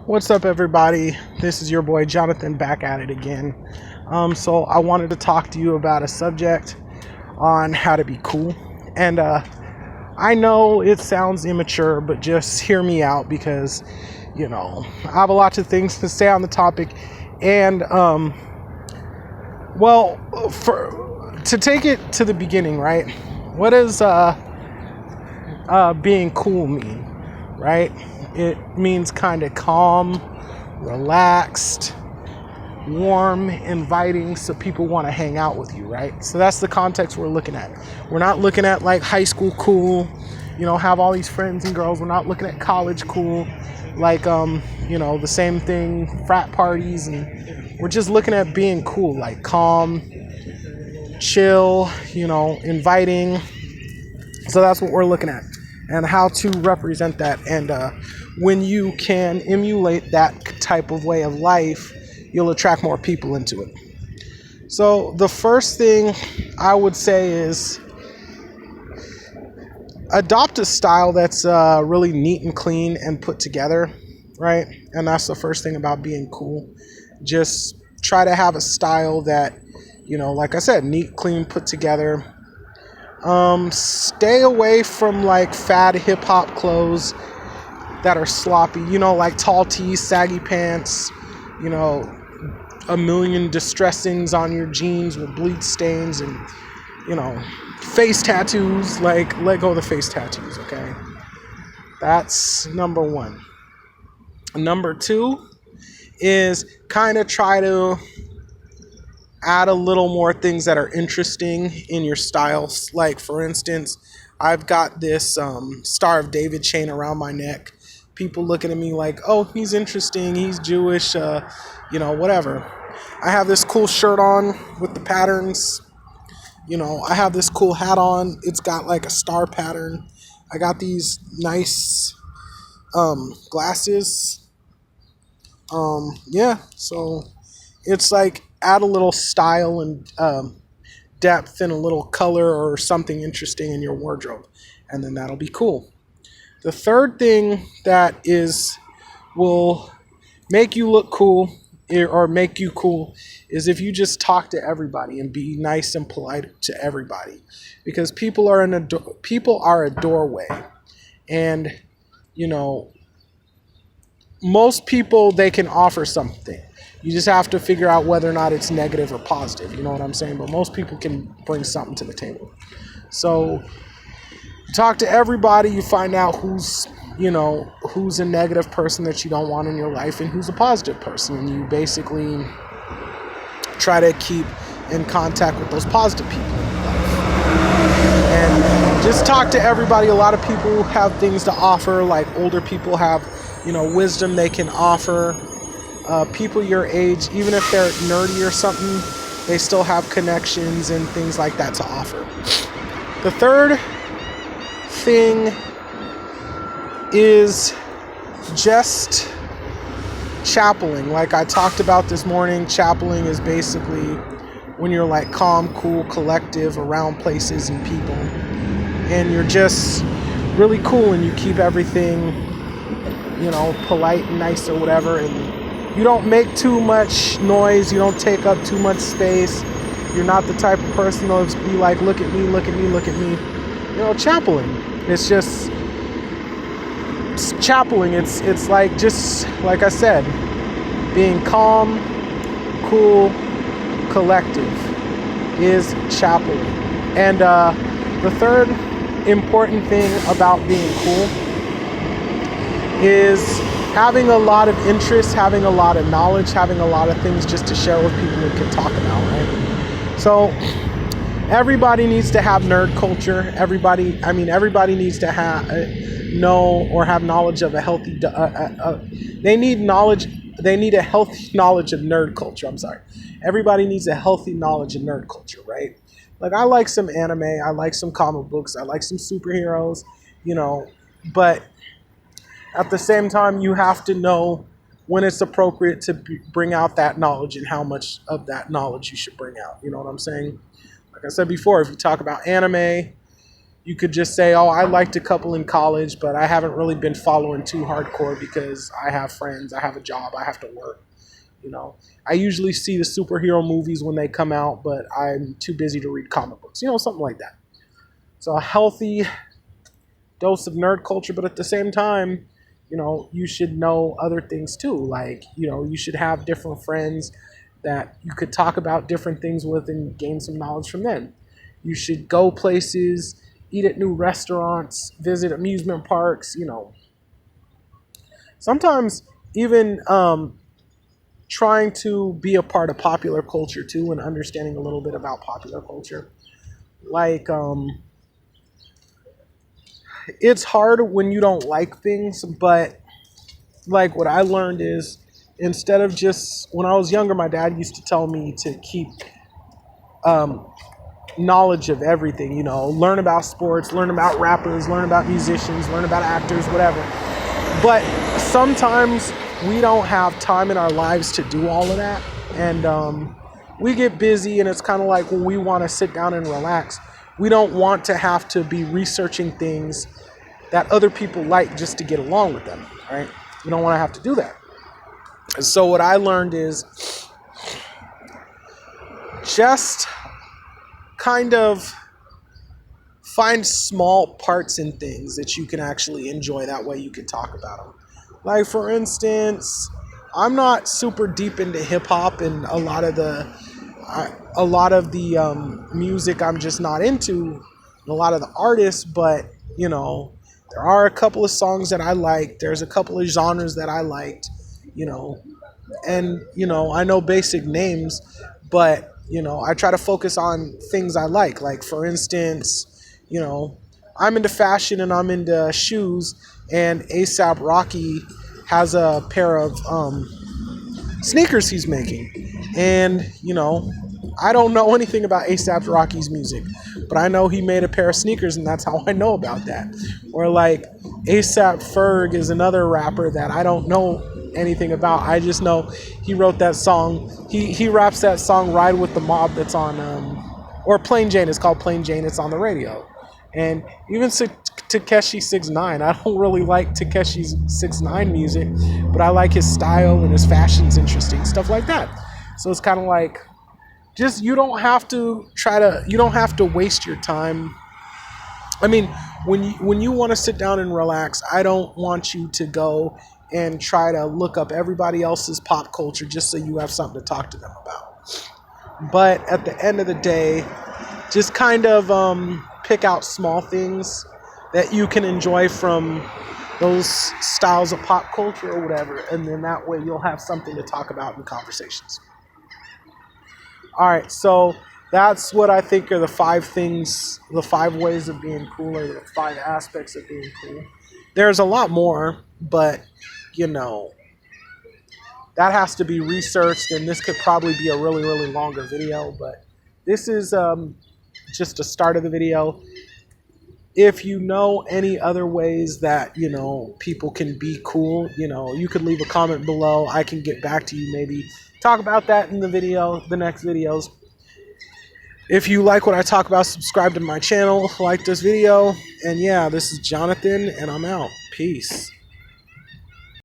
What's up, everybody? This is your boy Jonathan back at it again. So I wanted to talk to you about a subject on how to be cool. And I know it sounds immature, but just hear me out because, I have a lot of things to say on the topic. And, to take it to the beginning, right? What does being cool mean, right? It means kind of calm, relaxed, warm, inviting, so people want to hang out with you, right? So that's the context we're looking at. We're not looking at like high school cool, have all these friends and girls. We're not looking at college cool, like the same thing, frat parties, and we're just looking at being cool, like calm, chill, inviting. So that's what we're looking at and how to represent that. And when you can emulate that type of way of life, you'll attract more people into it. So the first thing I would say is adopt a style that's really neat and clean and put together, right? And that's the first thing about being cool. Just try to have a style that, like I said, neat, clean, put together. Stay away from like fad hip hop clothes that are sloppy, like tall tees, saggy pants, a million distressings on your jeans with bleach stains and, face tattoos. Like, let go of the face tattoos, okay? That's number one. Number two is kind of try to add a little more things that are interesting in your styles. Like, for instance, I've got this Star of David chain around my neck. People looking at me like, oh, he's interesting, he's Jewish, whatever. I have this cool shirt on with the patterns. I have this cool hat on. It's got like a star pattern. I got these nice glasses. So it's like add a little style and depth and a little color or something interesting in your wardrobe, and then that'll be cool. The third thing that will make you look cool or make you cool is if you just talk to everybody and be nice and polite to everybody, because people are a doorway, and most people, they can offer something. You just have to figure out whether or not it's negative or positive. You know what I'm saying? But most people can bring something to the table. So talk to everybody. You find out who's a negative person that you don't want in your life and who's a positive person. And you basically try to keep in contact with those positive people in your life. And just talk to everybody. A lot of people have things to offer. Like older people have, wisdom they can offer. People your age, even if they're nerdy or something, they still have connections and things like that to offer. The third thing is just chapeling. Like I talked about this morning, chapeling is basically when you're like calm, cool, collective around places and people, and you're just really cool and you keep everything, polite and nice or whatever, and you don't make too much noise, you don't take up too much space. You're not the type of person to be like, look at me, look at me, look at me. Chapeling. It's just chapeling. It's like, just like I said, being calm, cool, collective is chapeling. And the third important thing about being cool is having a lot of interest, having a lot of knowledge, having a lot of things just to share with people and can talk about, right? So everybody needs to have nerd culture. Everybody needs to know or have knowledge of a healthy, they need a healthy knowledge of nerd culture. Everybody needs a healthy knowledge of nerd culture, right? Like I like some anime, I like some comic books, I like some superheroes, but at the same time, you have to know when it's appropriate to bring out that knowledge and how much of that knowledge you should bring out. You know what I'm saying? Like I said before, if you talk about anime, You could just say, oh, I liked a couple in college, but I haven't really been following too hardcore because I have friends, I have a job, I have to work. You know, I usually see the superhero movies when they come out, but I'm too busy to read comic books, something like that. So a healthy dose of nerd culture, but at the same time, you should know other things too. Like, you should have different friends that you could talk about different things with and gain some knowledge from them. You should go places, eat at new restaurants, visit amusement parks, Sometimes even trying to be a part of popular culture too and understanding a little bit about popular culture. Like, it's hard when you don't like things, but like what I learned is instead of just, when I was younger, my dad used to tell me to keep knowledge of everything, learn about sports, learn about rappers, learn about musicians, learn about actors, whatever. But sometimes we don't have time in our lives to do all of that. And we get busy, and it's kind of like when we want to sit down and relax, we don't want to have to be researching things that other people like just to get along with them, right? We don't want to have to do that. And so what I learned is just kind of find small parts in things that you can actually enjoy. That way you can talk about them. Like, for instance, I'm not super deep into hip hop, and a lot of the music I'm just not into, and a lot of the artists, but there are a couple of songs that I like. There's a couple of genres that I liked, and I know basic names, but I try to focus on things I like. Like, for instance, I'm into fashion and I'm into shoes, and A$AP Rocky has a pair of sneakers he's making. And, I don't know anything about A$AP Rocky's music, but I know he made a pair of sneakers, and that's how I know about that. Or like A$AP Ferg is another rapper that I don't know anything about. I just know he wrote that song. He raps that song Ride with the Mob that's on, or Plain Jane. It's called Plain Jane. It's on the radio. And even Tekashi 6ix9ine, I don't really like Tekashi 6ix9ine music, but I like his style and his fashion's interesting, stuff like that. So it's kind of like, just you don't have to waste your time. I mean, when you want to sit down and relax, I don't want you to go and try to look up everybody else's pop culture just so you have something to talk to them about. But at the end of the day, just kind of pick out small things that you can enjoy from those styles of pop culture or whatever, and then that way you'll have something to talk about in conversations. All right, so that's what I think are the 5 things, the 5 ways of being cool, or the 5 aspects of being cool. There's a lot more, but that has to be researched, and this could probably be a really, really longer video, but this is just a start of the video. If you know any other ways that, people can be cool, you could leave a comment below. I can get back to you, maybe talk about that in the next videos. If you like what I talk about, subscribe to my channel, like this video, and yeah, this is Jonathan, and I'm out. Peace.